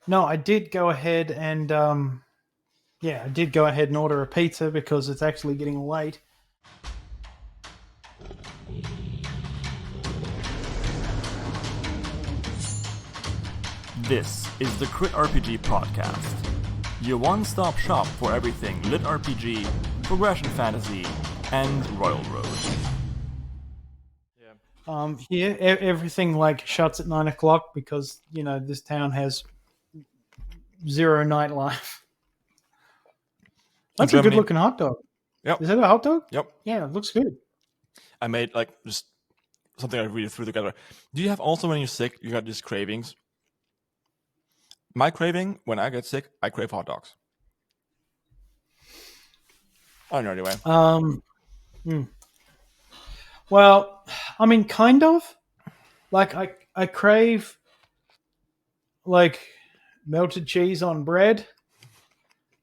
No, I did go ahead and I did go ahead and order a pizza because it's actually getting late. This is the Crit RPG Podcast, your one-stop shop for everything Lit RPG, progression fantasy, and Royal Road. Here, everything like shuts at 9 o'clock because this town has zero nightlife. That's a good-looking hot dog. Yep. Is that a hot dog? Yep. Yeah, it looks good. I made just something I really threw together. Do you have also when you're sick, you got these cravings? My craving, when I get sick, I crave hot dogs. I don't know anyway. Well, I mean, kind of. Like, I crave, like, melted cheese on bread.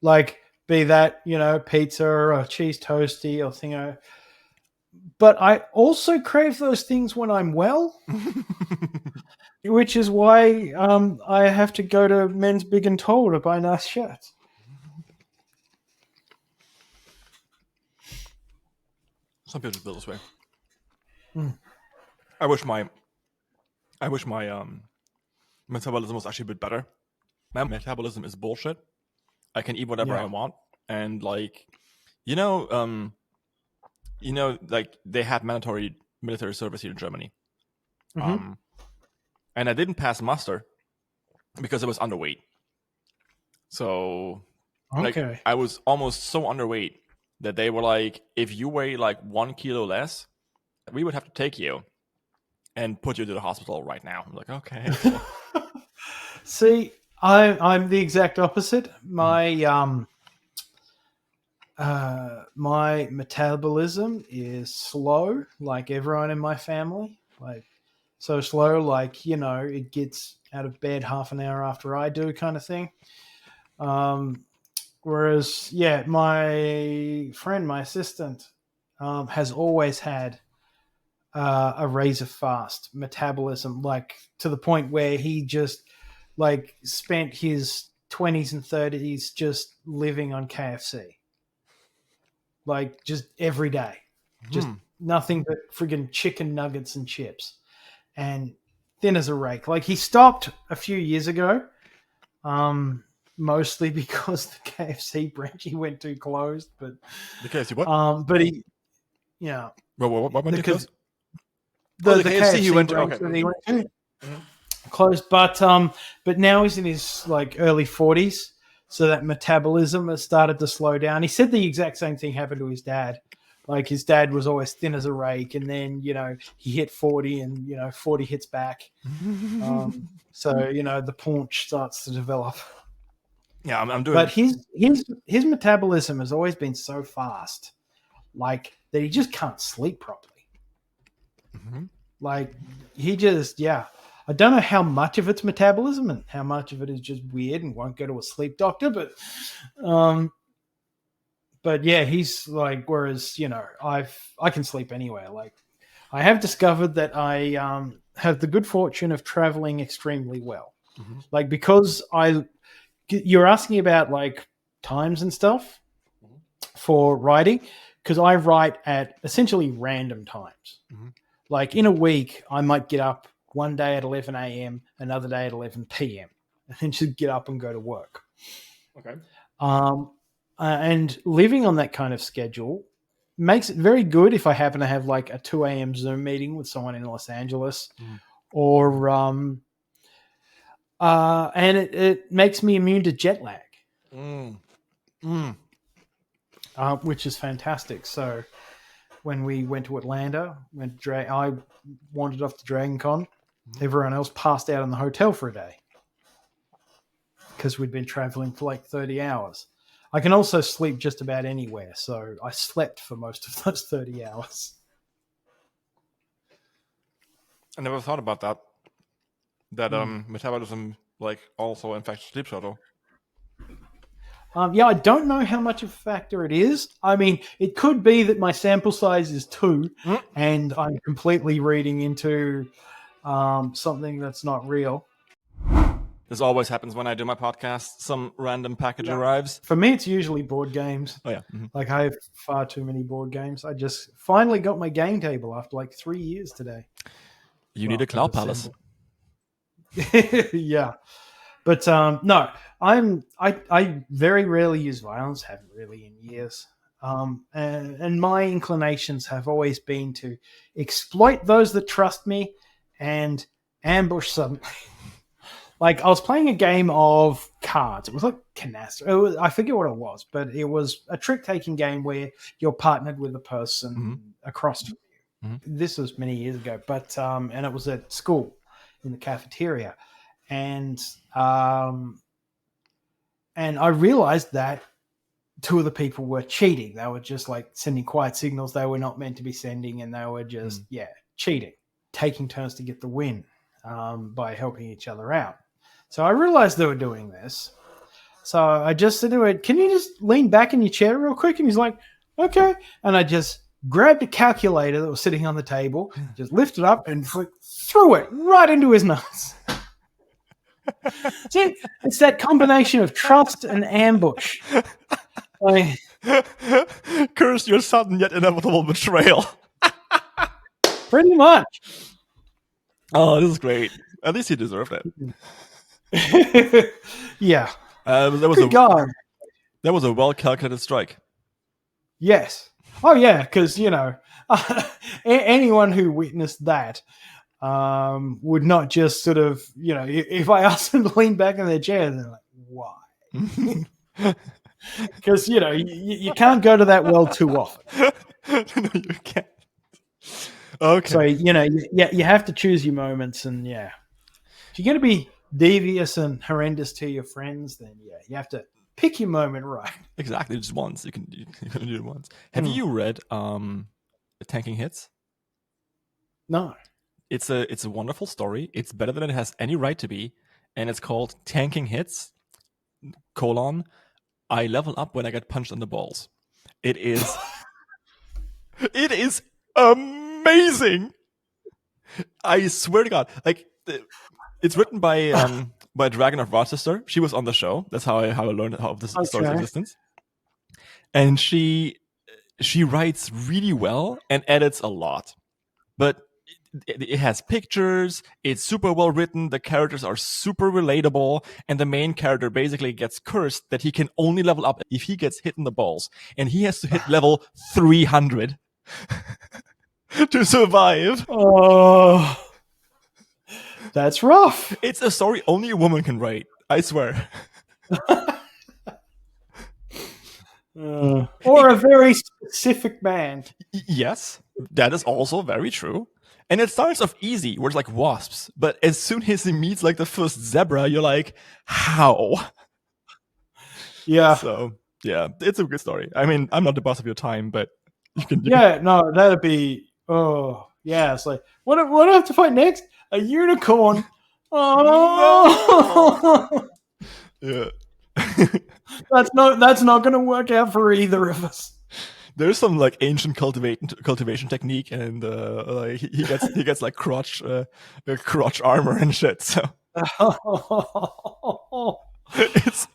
Like, be that, pizza or cheese toasty or thingo. But I also crave those things when I'm well. Which is why I have to go to Men's Big and Tall to buy nice shirts. Some people feel this way. I wish my metabolism was actually a bit better. My metabolism is bullshit. I can eat whatever I want, and like they had mandatory military service here in Germany. Mm-hmm. And I didn't pass muster because I was underweight. So, I was almost so underweight that they were like, if you weigh like 1 kilo less, we would have to take you and put you to the hospital right now. I'm like, okay. See, I'm the exact opposite. My my metabolism is slow, like everyone in my family. Like, so slow, like, it gets out of bed half an hour after I do, kind of thing. Whereas, my friend, my assistant, has always had a razor fast metabolism, like to the point where he just like spent his 20s and 30s just living on KFC. Like, just every day. Just nothing but friggin' chicken nuggets and chips. And thin as a rake. Like, he stopped a few years ago, mostly because the KFC branch he went to closed. But the KFC what? But he, Well, what went to close? The KFC he went to. Okay. He went to closed. But now he's in his like early 40s, so that metabolism has started to slow down. He said the exact same thing happened to his dad. Like, his dad was always thin as a rake, and then, he hit 40 and, 40 hits back. So, the paunch starts to develop. Yeah, I'm doing. But his metabolism has always been so fast, like, that he just can't sleep properly. Mm-hmm. Like, he just, I don't know how much of it's metabolism and how much of it is just weird and won't go to a sleep doctor, But yeah, he's like, whereas, I can sleep anywhere. Like, I have discovered that I have the good fortune of traveling extremely well. Mm-hmm. Like, because you're asking about like times and stuff for writing, because I write at essentially random times. Mm-hmm. Like, in a week, I might get up one day at 11 a.m., another day at 11 p.m., and then just get up and go to work. Okay. And living on that kind of schedule makes it very good if I happen to have like a 2 a.m. Zoom meeting with someone in Los Angeles, or and it makes me immune to jet lag, which is fantastic. So when we went to Atlanta, I wandered off to Dragon Con. Everyone else passed out in the hotel for a day because we'd been traveling for like 30 hours. I can also sleep just about anywhere, so I slept for most of those 30 hours. I never thought about that. That metabolism like also affects sleep schedule. I don't know how much of a factor it is. I mean, it could be that my sample size is 2, and I'm completely reading into something that's not real. This always happens when I do my podcast. Some random package arrives. For me, it's usually board games. Oh, yeah. Mm-hmm. Like, I have far too many board games. I just finally got my game table after like 3 years today. You need a Cloud Palace. Yeah. But no, I very rarely use violence, haven't really in years. And my inclinations have always been to exploit those that trust me and ambush suddenly. Like, I was playing a game of cards. It was like canasta. I forget what it was, but it was a trick-taking game where you're partnered with a person across from you. Mm-hmm. This was many years ago, but and it was at school in the cafeteria, and I realized that 2 of the people were cheating. They were just like sending quiet signals they were not meant to be sending, and they were just cheating, taking turns to get the win by helping each other out. So I realized they were doing this. So I just said to it, "Can you just lean back in your chair real quick?" And he's like, "Okay." And I just grabbed a calculator that was sitting on the table, just lifted up and threw it right into his nose. See, it's that combination of trust and ambush. Curse your sudden yet inevitable betrayal. Pretty much. Oh, this is great. At least he deserved it. Yeah. That was a well-calculated strike. Yes. Oh, yeah, because, anyone who witnessed that would not just sort of, if I asked them to lean back in their chair, they're like, why? Because, you can't go to that well too often. No, you can't. Okay. So, you have to choose your moments, and, if you're going to be devious and horrendous to your friends, then, you have to pick your moment right. Exactly, just once. You can do it once. Have you read Tanking Hits? No. It's a wonderful story. It's better than it has any right to be, and it's called Tanking Hits: I level up when I get punched in the balls. It is it is amazing. I swear to God, like it's written by Dragon of Rochester. She was on the show. That's how I learned of this story's existence. And she writes really well and edits a lot, but it has pictures. It's super well written. The characters are super relatable, and the main character basically gets cursed that he can only level up if he gets hit in the balls, and he has to hit level 300 to survive. Oh. That's rough. It's a story only a woman can write. I swear. Or a very specific man. Yes, that is also very true. And it starts off easy, where it's like wasps. But as soon as he meets like the first zebra, you're like, how? Yeah. So, yeah, it's a good story. I mean, I'm not the boss of your time, but you can. No, that'd be. Oh, yeah. It's like, what do I have to fight next? A unicorn. Oh. No. Yeah. That's not going to work out for either of us. There's some like ancient cultivation technique, and like he gets like crotch armor and shit. So it's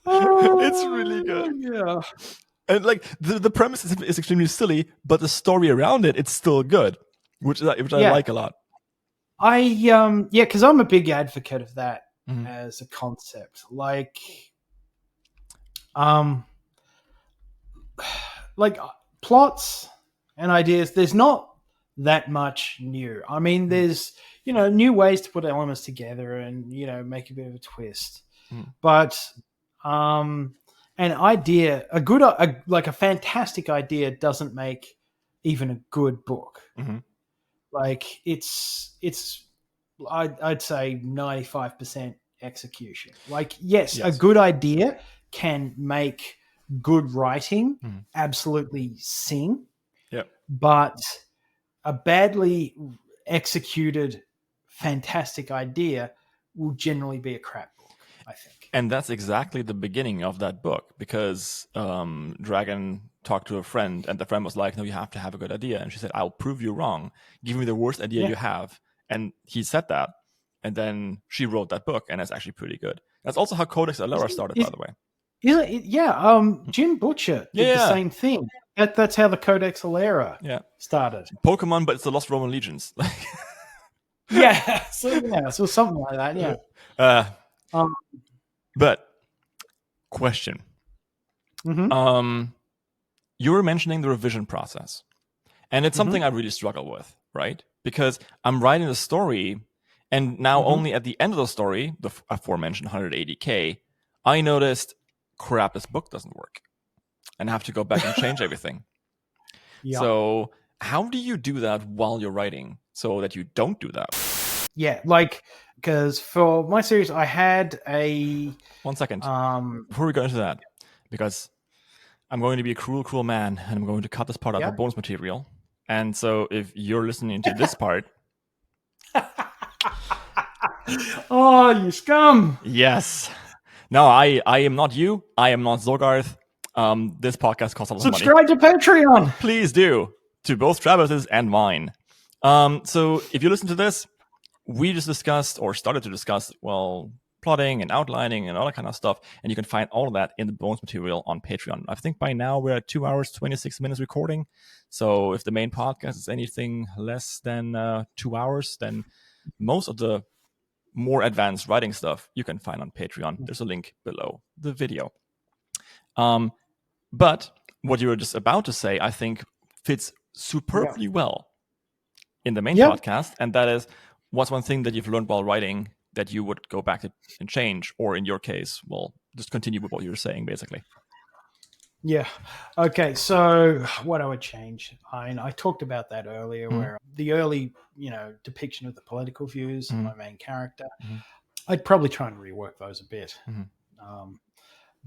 really good. Yeah. And like the premise is extremely silly, but the story around it's still good, which I like a lot. Because I'm a big advocate of that as a concept. Like plots and ideas, there's not that much new. I mean, there's new ways to put elements together and make a bit of a twist. But an idea, a fantastic idea doesn't make even a good book. Like it's I'd say 95% execution. Like yes, a good idea can make good writing absolutely sing. Yep. But a badly executed fantastic idea will generally be a crap book, I think. And that's exactly the beginning of that book, because Dragon talked to a friend, and the friend was like, no, you have to have a good idea. And she said, I'll prove you wrong. Give me the worst idea you have. And he said that. and then she wrote that book, and it's actually pretty good. That's also how Codex Alera started, by the way. Jim Butcher did the same thing. That's how the Codex Alera started. Pokemon, but it's the Lost Roman Legions. So something like that. Yeah. But question. Mm-hmm. You were mentioning the revision process, and it's something I really struggle with, right? Because I'm writing the story, and now only at the end of the story, the aforementioned 180K, I noticed, crap, this book doesn't work, and I have to go back and change everything. Yeah. So how do you do that while you're writing so that you don't do that? Yeah, because for my series, I had a... 1 second. Before we go into that, because I'm going to be a cruel man, and I'm going to cut this part out for bonus material. And so if you're listening to this part... Oh, you scum! Yes. No, I am not you. I am not Zogarth. This podcast costs a lot of money. Subscribe to Patreon! Please do. To both Travis's and mine. So if you listen to this, we just discussed, or started to discuss, plotting and outlining and all that kind of stuff. And you can find all of that in the bonus material on Patreon. I think by now we're at 2 hours, 26 minutes recording. So if the main podcast is anything less than 2 hours, then most of the more advanced writing stuff you can find on Patreon. There's a link below the video. But what you were just about to say, I think, fits superbly well in the main podcast. And that is, what's one thing that you've learned while writing that you would go back and change, or in your case, just continue with what you were saying, basically? Yeah. Okay. So what I would change, I talked about that earlier, where the early, depiction of the political views of my main character, I'd probably try and rework those a bit.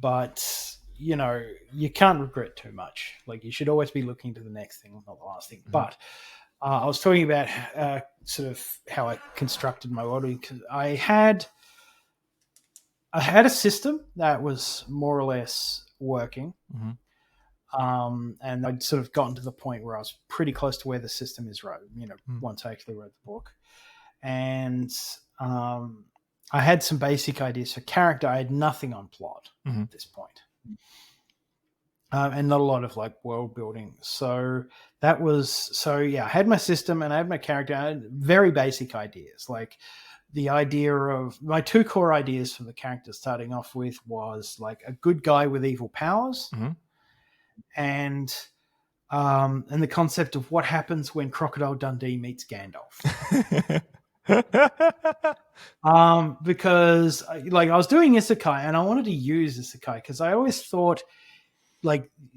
But, you can't regret too much. You should always be looking to the next thing, not the last thing. But I was talking about sort of how I constructed my world, because I had a system that was more or less working. And I'd sort of gotten to the point where I was pretty close to where the system is right, once I actually wrote the book. And I had some basic ideas for character. I had nothing on plot at this point. And not a lot of world building. So I had my system and I had my character. I had very basic ideas. The idea of my 2 core ideas for the character starting off with was a good guy with evil powers, and the concept of what happens when Crocodile Dundee meets Gandalf. Because I was doing isekai, and I wanted to use isekai because I always thought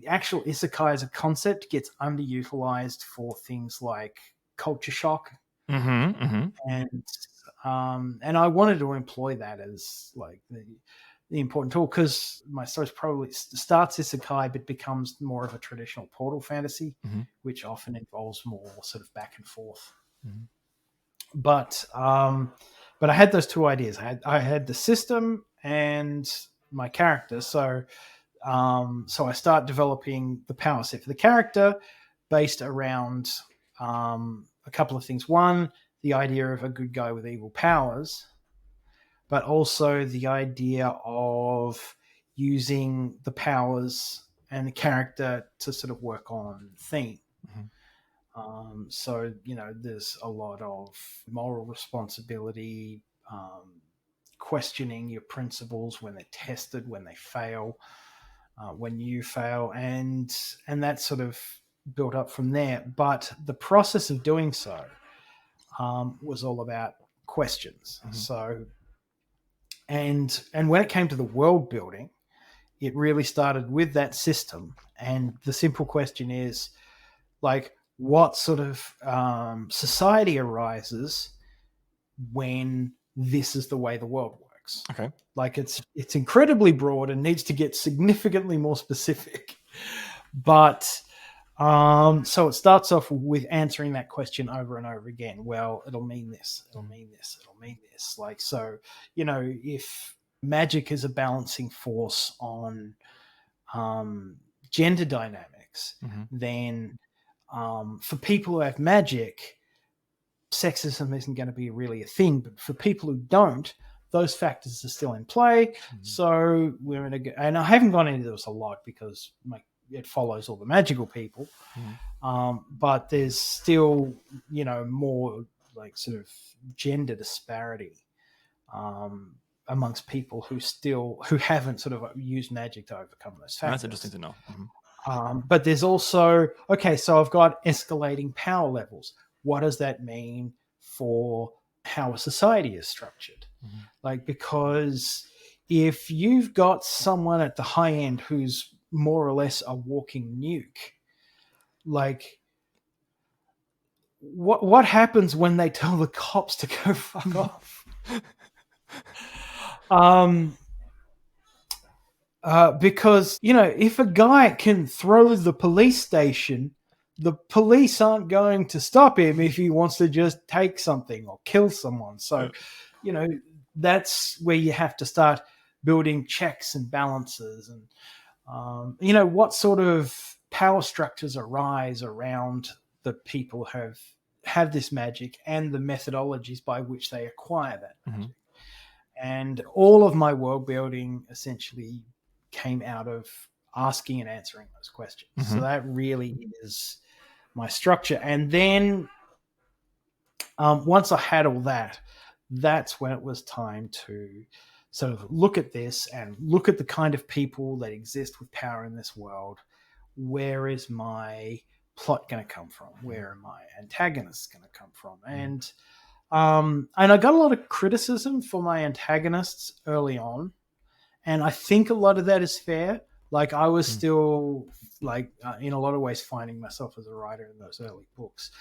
actual isekai as a concept gets underutilized for things like culture shock, and I wanted to employ that as the important tool, because my story probably starts isekai but becomes more of a traditional portal fantasy, which often involves more sort of back and forth. But I had those 2 ideas. I had the system and my character. So I start developing the power set for the character based around a couple of things. One, the idea of a good guy with evil powers, but also the idea of using the powers and the character to sort of work on theme. So, there's a lot of moral responsibility, questioning your principles when they're tested, when they fail, when you fail, and that sort of built up from there. But the process of doing so was all about questions. So, and when it came to the world building, it really started with that system. And the simple question is, what sort of society arises when this is the way the world works? Okay. It's incredibly broad and needs to get significantly more specific. But so it starts off with answering that question over and over again. Well, it'll mean this, it'll mean this, it'll mean this. So, if magic is a balancing force on gender dynamics, then for people who have magic, sexism isn't going to be really a thing. But for people who don't, those factors are still in play. Mm-hmm. So we're in and I haven't gone into this a lot because it follows all the magical people. Mm-hmm. But there's still, more like sort of gender disparity amongst people who haven't sort of used magic to overcome those factors. That's interesting to know. Mm-hmm. But there's also, so I've got escalating power levels. What does that mean for how a society is structured? Mm-hmm. Because if you've got someone at the high end who's more or less a walking nuke, what happens when they tell the cops to go fuck off? Because, if a guy can throw the police station, the police aren't going to stop him if he wants to just take something or kill someone. So, that's where you have to start building checks and balances and, what sort of power structures arise around the people who have this magic and the methodologies by which they acquire that magic. Mm-hmm. And all of my world building essentially came out of asking and answering those questions. Mm-hmm. So that really is my structure. And then once I had all that, that's when it was time to sort of look at this and look at the kind of people that exist with power in this world. Where is my plot going to come from? Where are my antagonists going to come from? And I got a lot of criticism for my antagonists early on. And I think a lot of that is fair. I was still, in a lot of ways, finding myself as a writer in those early books.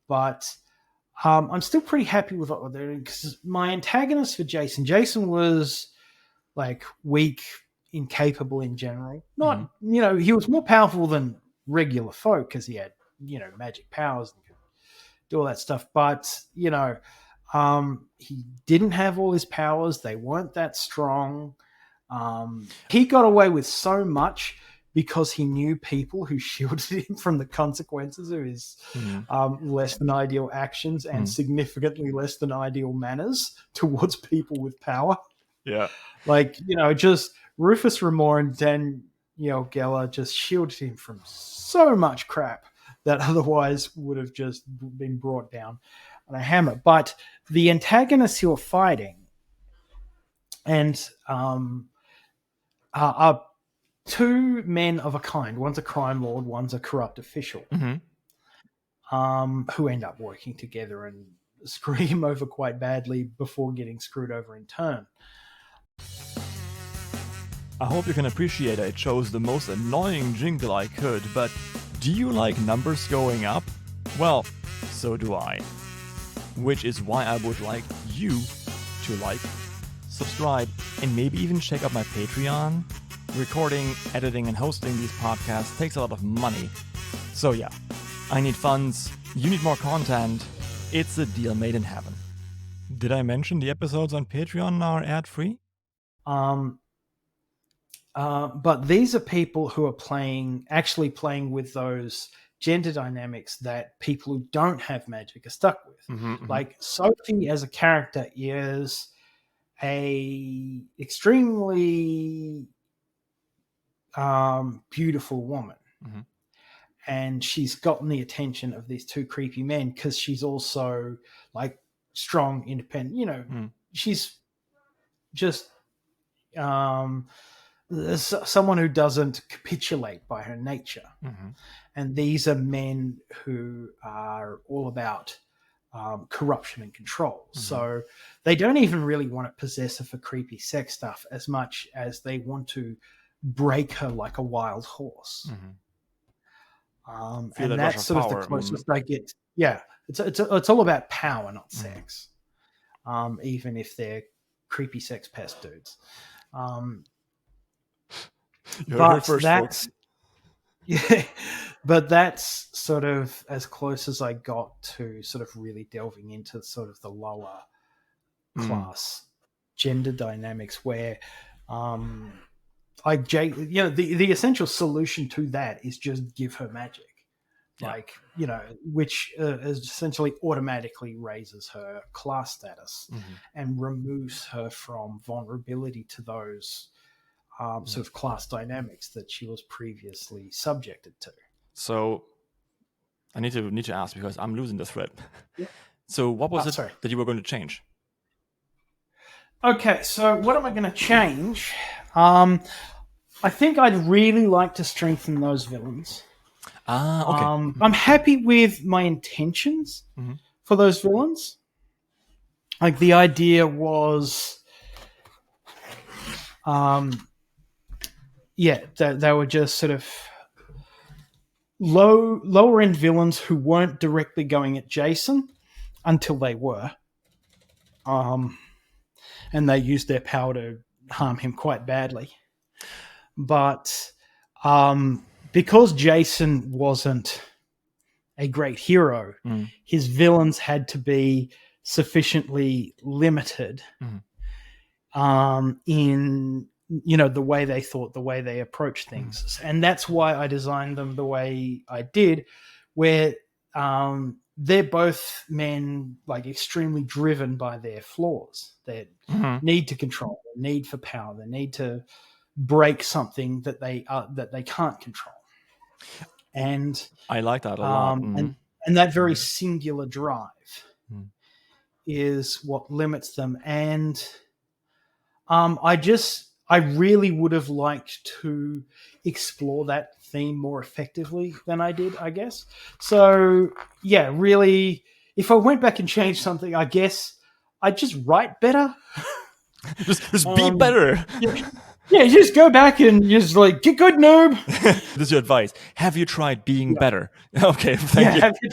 But I'm still pretty happy with what we're doing because my antagonist for Jason was, weak, incapable in general. Not, he was more powerful than regular folk because he had, magic powers and could do all that stuff. But, he didn't have all his powers. They weren't that strong. He got away with so much because he knew people who shielded him from the consequences of his less than ideal actions and significantly less than ideal manners towards people with power. Yeah. Just Rufus Remore and Danielle Geller just shielded him from so much crap that otherwise would have just been brought down on a hammer. But the antagonists who are fighting and are two men of a kind. One's a crime lord, one's a corrupt official, who end up working together and screw him over quite badly before getting screwed over in turn. I hope you can appreciate I chose the most annoying jingle I could, but do you like numbers going up? Well, so do I. Which is why I would like you to subscribe, and maybe even check out my Patreon. Recording, editing, and hosting these podcasts takes a lot of money. So yeah, I need funds, you need more content. It's a deal made in heaven. Did I mention the episodes on Patreon are ad-free? But these are people who are actually playing with those gender dynamics that people who don't have magic are stuck with. Sophie as a character is a extremely beautiful woman, and she's gotten the attention of these two creepy men because she's also strong, independent. She's just someone who doesn't capitulate by her nature. And these are men who are all about corruption and control. So they don't even really want to possess her for creepy sex stuff as much as they want to break her like a wild horse. And that's sort of the closest I get. Yeah, it's all about power, not sex. Even if they're creepy sex pest dudes. But that's sort of as close as I got to sort of really delving into sort of the lower class gender dynamics where the essential solution to that is just give her magic. which essentially automatically raises her class status and removes her from vulnerability to those sort of class dynamics that she was previously subjected to. So I need to ask, because I'm losing the thread. Yeah. So what was it that you were going to change? Okay, so what am I going to change? I think I'd really like to strengthen those villains. Okay. I'm happy with my intentions for those villains. Like, the idea was, that they were just sort of lower end villains who weren't directly going at Jason until they were. And they used their power to harm him quite badly. But because Jason wasn't a great hero, his villains had to be sufficiently limited in the way they thought, the way they approached things. And that's why I designed them the way I did, where they're both men like extremely driven by their flaws, their need to control, their need for power, their need to break something that they can't control. And I like that a lot. And that very singular drive is what limits them. And I really would have liked to explore that theme more effectively than I did, I guess. So, yeah, really, if I went back and changed something, I guess I'd just write better. just be better. Yeah, just go back and just like, get good, noob. This is your advice. Have you tried being better? Okay, thank you. Have you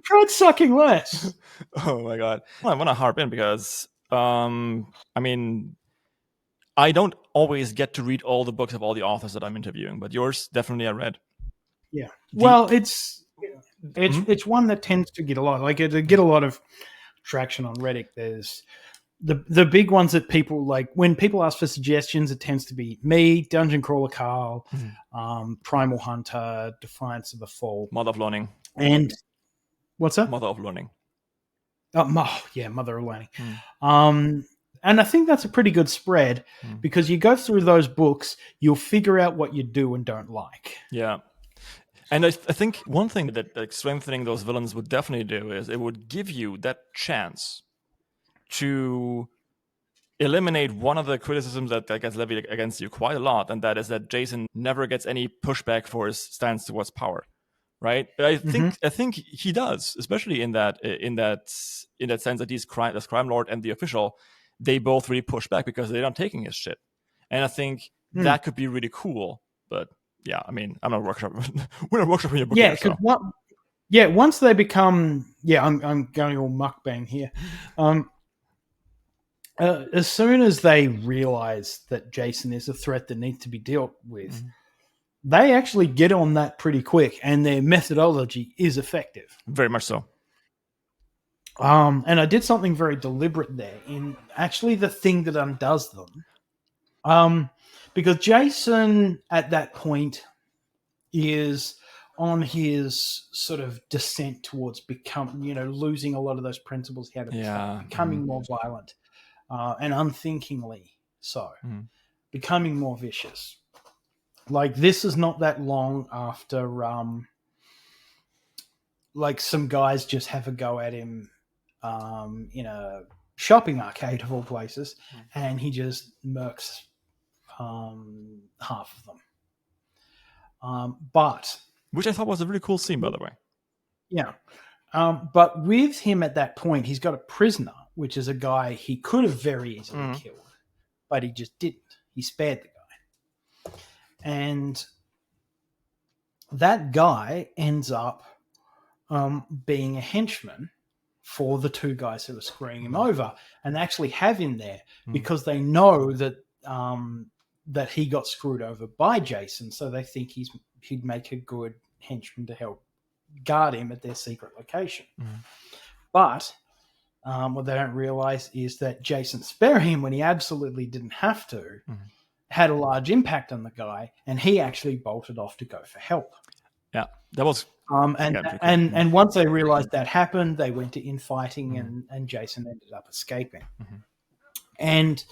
tried sucking less? Oh my God. I want to harp in because, I don't always get to read all the books of all the authors that I'm interviewing, but yours definitely I read. Yeah. Well, it's one that tends to get a lot. Like, to get a lot of traction on Reddit. There's the big ones that people like. When people ask for suggestions, it tends to be me, Dungeon Crawler Carl, Primal Hunter, Defiance of the Fall, Mother of Learning, and what's that? Mother of Learning. Mother of Learning. And I think that's a pretty good spread because you go through those books, you'll figure out what you do and don't like. Yeah. And I think one thing that like, strengthening those villains would definitely do is it would give you that chance to eliminate one of the criticisms that gets levied against you quite a lot, and that is that Jason never gets any pushback for his stance towards power. Right? But I think he does, especially in that sense that this crime lord and the official, they both really push back because they're not taking his shit. And I think that could be really cool. But yeah, I'm not workshopping. We're not workshopping your book. Yeah, because once they become, I'm going all mukbang here. As soon as they realize that Jason is a threat that needs to be dealt with, they actually get on that pretty quick, and their methodology is effective. Very much so. And I did something very deliberate there in actually the thing that undoes them. Because Jason at that point is on his sort of descent towards losing a lot of those principles he had at the start, becoming more violent and unthinkingly so, becoming more vicious. Like, this is not that long after some guys just have a go at him in a shopping arcade of all places, and he just murks half of them. But which I thought was a really cool scene, by the way. Yeah. But with him at that point, he's got a prisoner, which is a guy he could have very easily killed, but he just didn't. He spared the guy. And that guy ends up being a henchman for the two guys who are screwing him over, and they actually have him there because they know that that he got screwed over by Jason, so they think he'd make a good henchman to help guard him at their secret location. But what they don't realize is that Jason sparing him when he absolutely didn't have to had a large impact on the guy, and he actually bolted off to go for help. Yeah, that was. And once they realized that happened, they went to infighting, and Jason ended up escaping. And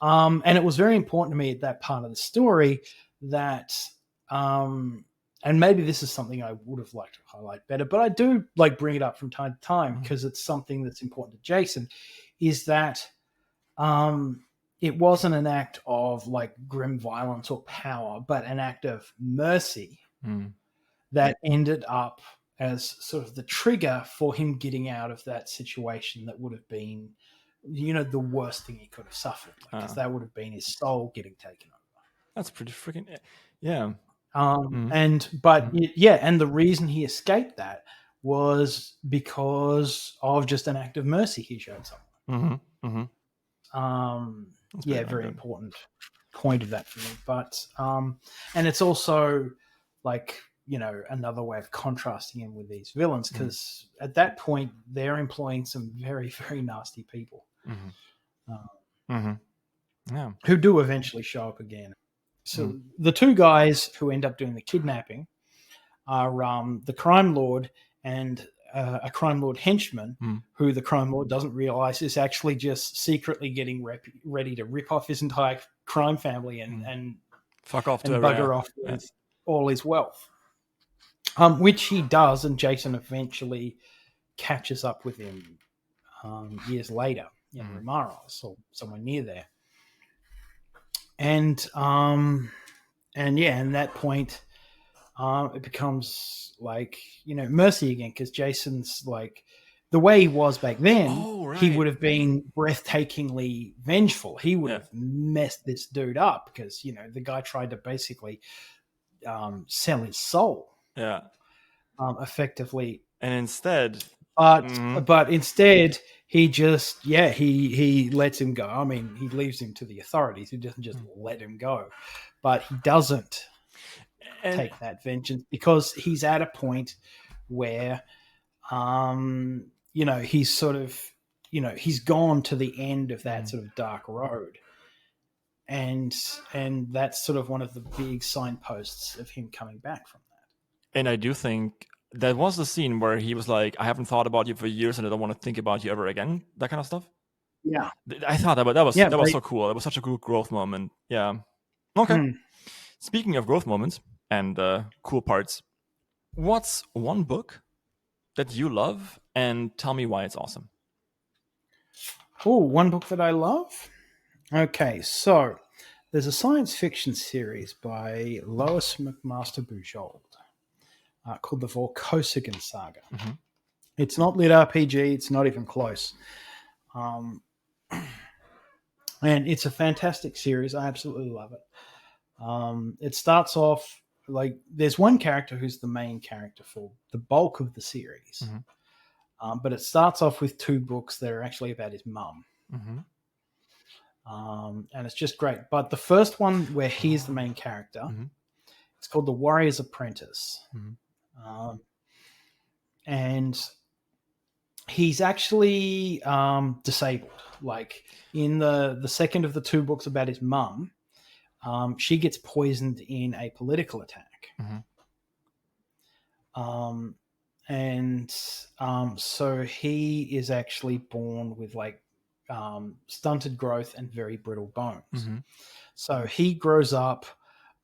it was very important to me at that part of the story that, and maybe this is something I would have liked to highlight better, but I do like bring it up from time to time because it's something that's important to Jason, is that it wasn't an act of like grim violence or power, but an act of mercy that ended up as sort of the trigger for him getting out of that situation that would have been, the worst thing he could have suffered, because that would have been his soul getting taken over. That's pretty freaking, yeah. And the reason he escaped that was because of just an act of mercy he showed someone. Very important point of that for me. But and it's also like, another way of contrasting him with these villains, because at that point they're employing some very, very nasty people who do eventually show up again. So the two guys who end up doing the kidnapping are the crime lord and a crime lord henchman, who the crime lord doesn't realize is actually just secretly getting ready to rip off his entire crime family and fuck off and bugger off with all his wealth, which he does, and Jason eventually catches up with him years later in Romaros or somewhere near there. And that point, it becomes like, mercy again, because Jason's like, the way he was back then, he would have been breathtakingly vengeful. He would have messed this dude up because, the guy tried to basically sell his soul. Yeah. Effectively. And instead... But instead, he just, he lets him go. I mean, he leaves him to the authorities. He doesn't just let him go. But he doesn't take that vengeance because he's at a point where, he's sort of, he's gone to the end of that sort of dark road. And that's sort of one of the big signposts of him coming back from that. And I do think that was the scene where he was like, I haven't thought about you for years and I don't want to think about you ever again. That kind of stuff. Yeah. I thought that was so cool. It was such a cool growth moment. Yeah. Okay. Speaking of growth moments and cool parts, what's one book that you love, and tell me why it's awesome? Oh, one book that I love? Okay, so there's a science fiction series by Lois McMaster Bujold called the Vorkosigan Saga. It's not lit RPG. It's not even close. And it's a fantastic series. I absolutely love it. It starts off like there's one character who's the main character for the bulk of the series. But it starts off with two books that are actually about his mum. And it's just great. But the first one where he's the main character, it's called The Warrior's Apprentice. And he's actually disabled. Like in the second of the two books about his mum, she gets poisoned in a political attack. So he is actually born with like stunted growth and very brittle bones. So he grows up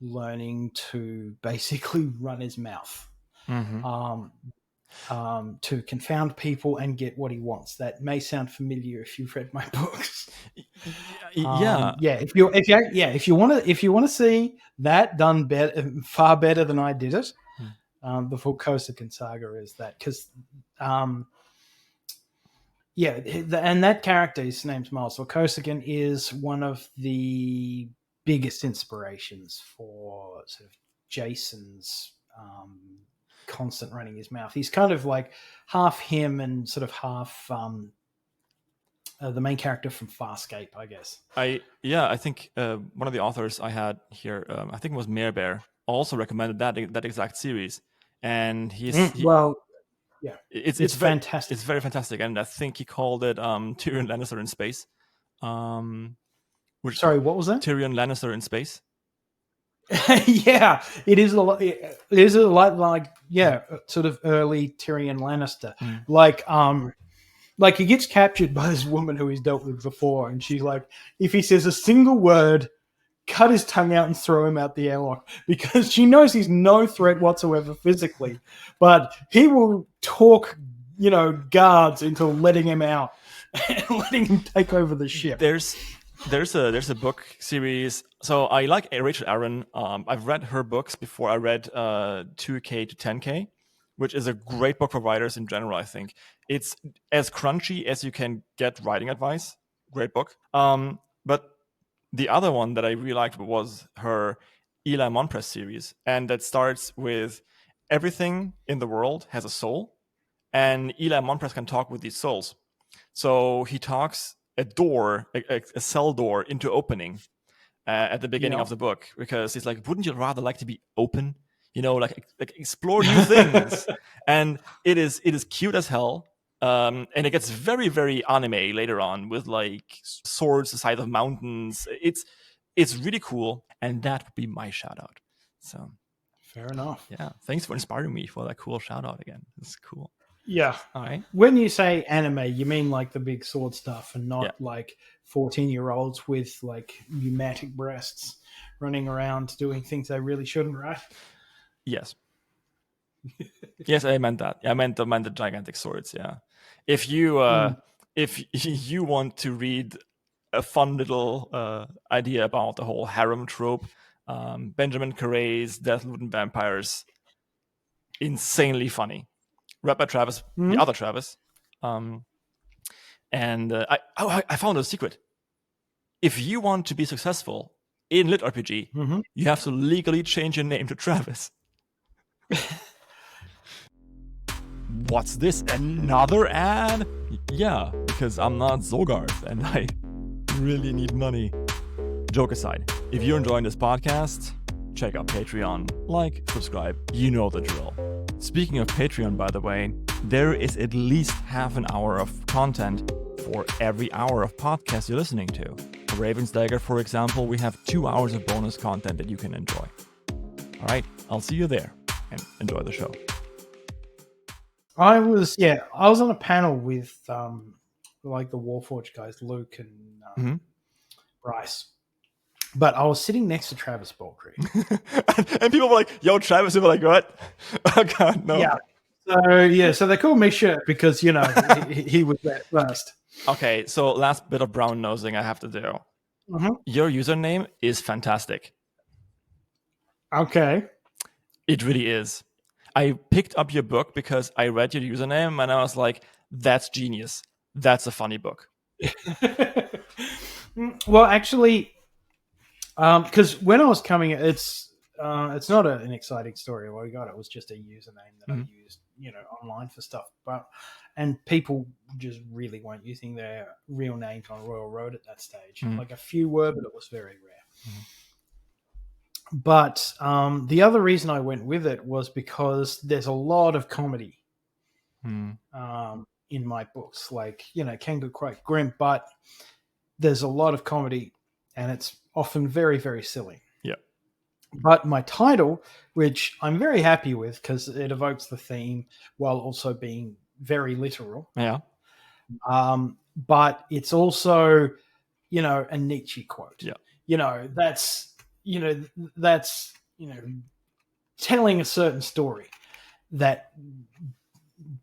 learning to basically run his mouth to confound people and get what he wants. That may sound familiar if you've read my books. If you want to see that done better, far better than I did it, the Vorkosigan Saga is that, because and that character, his name's Miles Vorkosigan, is one of the biggest inspirations for sort of Jason's constant running his mouth. He's kind of like half him and sort of half the main character from Farscape, I guess. I think one of the authors I had here, I think it was Mare Bear, also recommended that exact series, and it's fantastic. It's very fantastic, and I think he called it Tyrion Lannister in space. Sorry, what was that? Tyrion Lannister in space. Yeah, it is a lot. It is a lot like sort of early Tyrion Lannister. Like he gets captured by this woman who he's dealt with before, and she's like, if he says a single word, cut his tongue out and throw him out the airlock, because she knows he's no threat whatsoever physically, but he will talk, guards into letting him out and letting him take over the ship. There's a book series. So I like Rachel Aaron. I've read her books before. I read 2K to 10K, which is a great book for writers in general. I think it's as crunchy as you can get writing advice. Great book. But the other one that I really liked was her Eli Monpress series, and that starts with everything in the world has a soul, and Eli Monpress can talk with these souls. So he talks a door, a cell door into opening at the beginning of the book, because he's like, wouldn't you rather like to be open? Like explore new things. And it is cute as hell. And it gets very, very anime later on, with like swords the size of mountains. It's really cool, and that would be my shout out. So fair enough. Yeah, thanks for inspiring me for that cool shout out again. It's cool. Yeah. All right. When you say anime, you mean like the big sword stuff, and not like 14-year-olds with like pneumatic breasts running around doing things they really shouldn't, right? Yes. Yes, I meant that. I meant the gigantic swords. Yeah. If you want to read a fun little idea about the whole harem trope, Benjamin Carray's Deathloot and Vampires, insanely funny. Read by Travis, the other Travis. And I found a secret. If you want to be successful in Lit RPG, you have to legally change your name to Travis. What's this? Another ad? Yeah, because I'm not Zogarth and I really need money. Joke aside, if you're enjoying this podcast, check out Patreon. Like, subscribe, you know the drill. Speaking of Patreon, by the way, there is at least half an hour of content for every hour of podcast you're listening to. For Raven's Dagger, for example, we have 2 hours of bonus content that you can enjoy. All right, I'll see you there, and enjoy the show. I was on a panel with like the Warforged guys, Luke and Bryce. But I was sitting next to Travis Baldry. And people were like, yo, Travis. And we're like, what? Oh, God, no. Yeah. So they called me Shirt because, he was there first. Okay, so last bit of brown nosing I have to do. Your username is fantastic. Okay. It really is. I picked up your book because I read your username and I was like, that's genius. That's a funny book. Well, actually, because when I was coming, it's not an exciting story. Well, it was just a username that I used, online for stuff. And people just really weren't using their real names on Royal Road at that stage. Like a few were, but it was very rare. But the other reason I went with it was because there's a lot of comedy in my books. Like, can be quite grim, but there's a lot of comedy, and it's often very, very silly. Yeah. But my title, which I'm very happy with because it evokes the theme while also being very literal. Yeah. But it's also, a Nietzsche quote. Yeah. That's telling a certain story that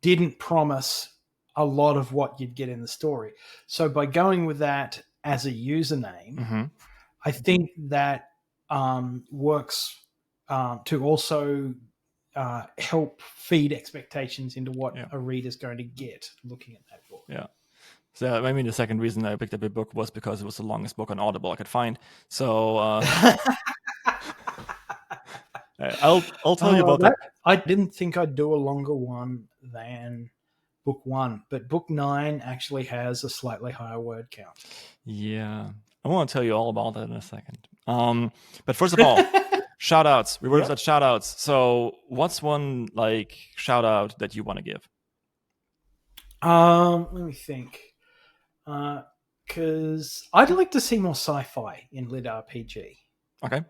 didn't promise a lot of what you'd get in the story. So by going with that as a username, I think that works to also help feed expectations into what a reader's going to get looking at that book. Yeah. So maybe the second reason I picked up your book was because it was the longest book on Audible I could find. So I'll tell you about that. I didn't think I'd do a longer one than book 1, but book 9 actually has a slightly higher word count. Yeah. I want to tell you all about that in a second. But first of all, shout-outs. We were at shout-outs. So what's one shout-out that you want to give? Let me think. Because I'd like to see more sci-fi in Lit RPG. Okay.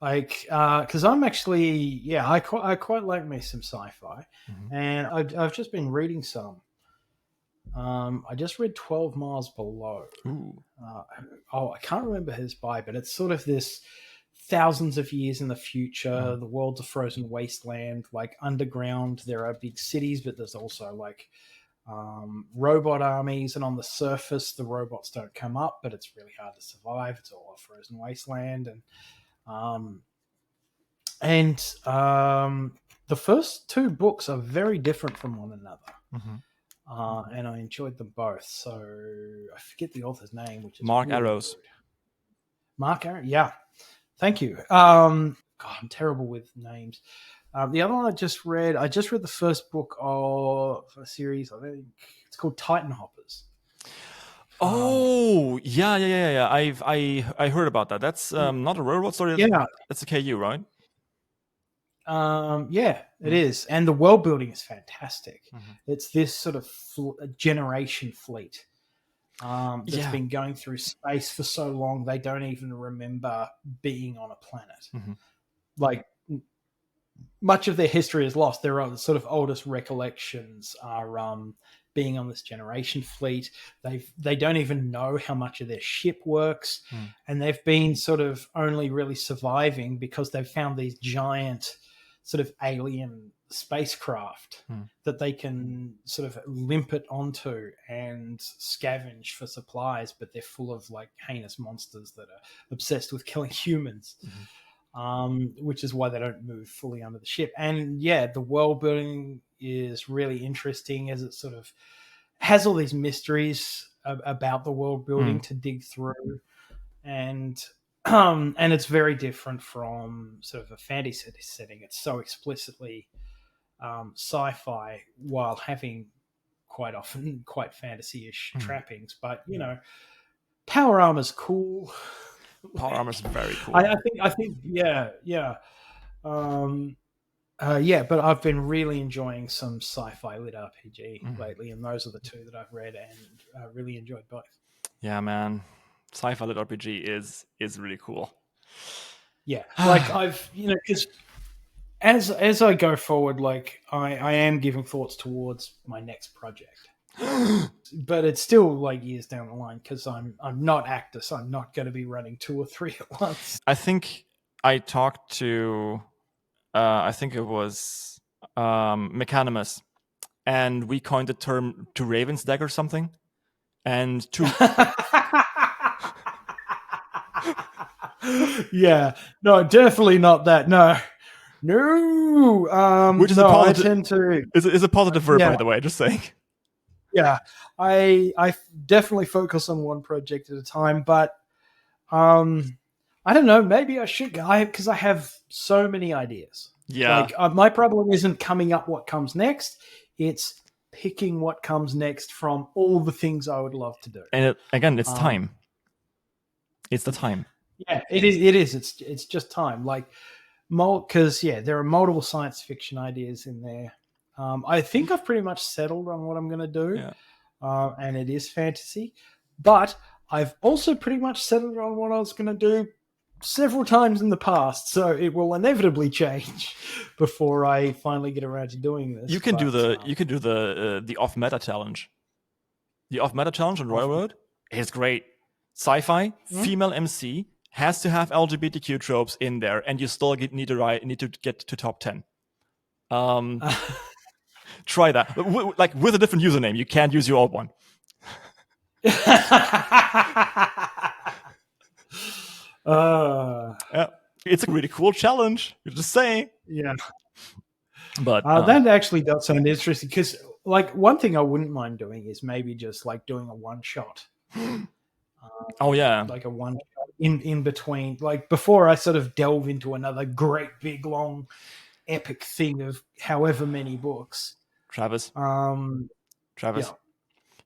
Like, because I'm actually, I quite like me some sci-fi, and I've just been reading some. I just read 12 Miles Below. I can't remember who it's by, but it's sort of this thousands of years in the future. The world's a frozen wasteland. Like underground, there are big cities, but there's also like robot armies, and on the surface, the robots don't come up, but it's really hard to survive. It's all a frozen wasteland, and the first two books are very different from one another. And I enjoyed them both. So I forget the author's name, which is Mark really Arrows. rude. Mark Arrows, yeah. Thank you. God, I'm terrible with names. The other one I just read the first book of a series. I think it's called Titan Hoppers. Oh, yeah. I heard about that. That's not a railroad story. That's a KU, right? Yeah, it is, and the world building is fantastic. It's this sort of generation fleet that's been going through space for so long they don't even remember being on a planet. Like much of their history is lost. Their sort of oldest recollections are being on this generation fleet. They don't even know how much of their ship works, and they've been sort of only really surviving because they've found these giant sort of alien spacecraft that they can sort of limp it onto and scavenge for supplies, but they're full of like heinous monsters that are obsessed with killing humans, which is why they don't move fully under the ship. And yeah, the world building is really interesting as it sort of has all these mysteries about the world building to dig through, and it's very different from sort of a fantasy setting. It's so explicitly sci-fi while having quite often quite fantasy-ish trappings. But you know, power armor's cool. Power armor's very cool. I think, yeah. But I've been really enjoying some sci-fi lit RPG lately, and those are the two that I've read and really enjoyed both. Yeah, man. Sci-fi lit RPG is really cool. Yeah, like I've, because as I go forward, like I am giving thoughts towards my next project, but it's still like years down the line because I'm not actor, so I'm not going to be running 2 or 3 at once. I think I talked to, I think it was Mechanimus, and we coined the term to Raven's Deck or something, and to. Yeah, no, definitely not that. No. Which is no, a positive. I tend to. Is a positive verb, by the way. Just saying. Yeah, I definitely focus on one project at a time, but I don't know. Maybe I should go because I have so many ideas. Yeah. Like my problem isn't coming up what comes next; it's picking what comes next from all the things I would love to do. And it's time. It's the time. Yeah, it is. It's just time. Like, because there are multiple science fiction ideas in there. I think I've pretty much settled on what I'm going to do, and it is fantasy. But I've also pretty much settled on what I was going to do several times in the past, so it will inevitably change before I finally get around to doing this. You can do the off meta challenge. The off meta challenge on Railroad is great. Sci-fi, female MC has to have LGBTQ tropes in there, and you still need to get to top 10. Try that, like with a different username. You can't use your old one. It's a really cool challenge. You're just saying. Yeah, but that actually does sound interesting because, like, one thing I wouldn't mind doing is maybe just like doing a one shot. Like a one shot in between, like before I sort of delve into another great big long epic thing of however many books. Travis, yeah.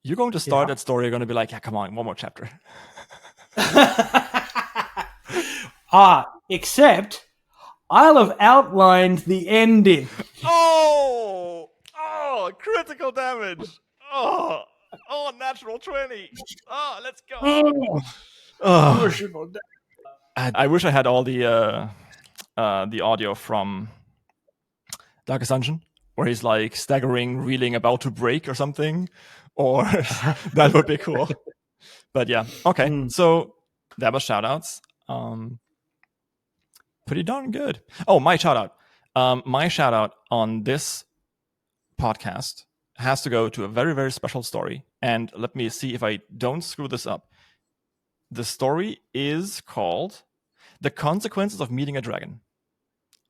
You're going to start that story. You're going to be like, yeah, come on, one more chapter. Except I'll have outlined the ending. Oh, critical damage. Oh, natural 20. Oh, let's go. Emotional. I wish I had all the the audio from Darkest Dungeon, where he's like staggering, reeling, about to break or something, or that would be cool. But yeah, okay. So that was shoutouts. Pretty darn good. Oh, my shoutout. My shoutout on this podcast has to go to a very, very special story. And let me see if I don't screw this up. The story is called The Consequences of Meeting a Dragon.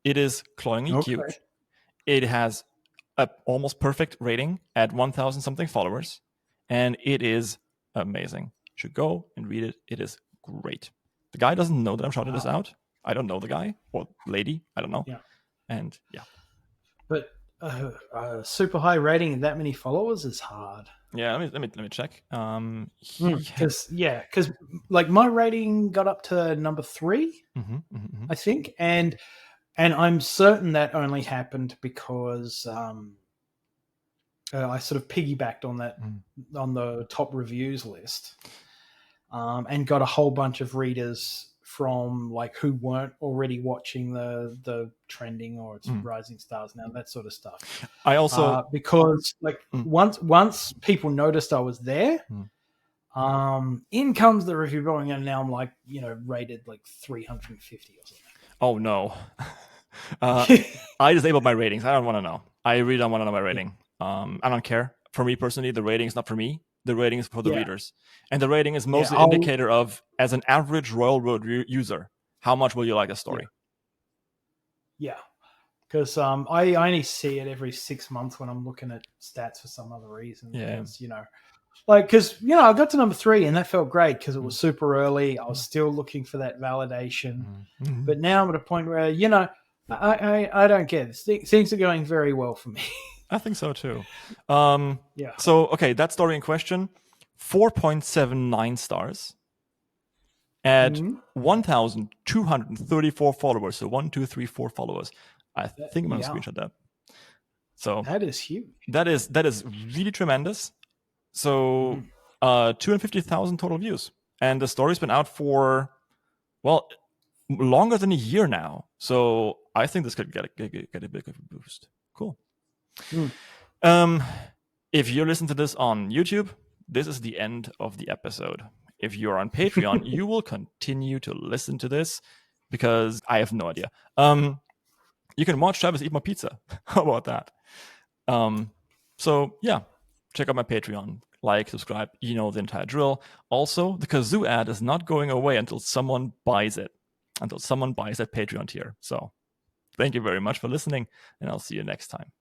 It is cloyingly cute. It has an almost perfect rating at 1,000 something followers. And it is amazing. You should go and read it. It is great. The guy doesn't know that I'm shouting this out. I don't know the guy or lady. I don't know. Yeah. And yeah. But super high rating and that many followers is hard. Yeah, let me check. Because like my rating got up to number 3, I think, and I'm certain that only happened because I sort of piggybacked on that on the top reviews list, and got a whole bunch of readers from like who weren't already watching the trending or it's rising stars now, that sort of stuff. I also because like once people noticed I was there, in comes the review going, and now I'm like, rated like 350 or something. Oh no. I disabled my ratings. I don't want to know. I really don't want to know my rating. I don't care. For me personally, the rating is not for me. The rating is for the readers. And the rating is mostly an indicator of, as an average Royal Road user, how much will you like a story? Yeah. Because I only see it every 6 months when I'm looking at stats for some other reason. Yeah. Because, I got to number 3 and that felt great because it was super early. I was still looking for that validation. But now I'm at a point where, I don't care. Things are going very well for me. I think so too. So, okay, that story in question, 4.79 stars at 1,234 followers. So 1, 2, 3, 4 followers. I think I'm going to screenshot that. So that is huge. That is really tremendous. So 250,000 total views. And the story's been out for, longer than a year now. So I think this could get a big boost. Cool. If you listen to this on YouTube, this is the end of the episode. If you're on Patreon, you will continue to listen to this because I have no idea. You can watch Travis eat my pizza. How about that? So yeah, check out my Patreon. Like, subscribe, the entire drill. Also, the kazoo ad is not going away until someone buys it. Until someone buys that Patreon tier. So thank you very much for listening, and I'll see you next time.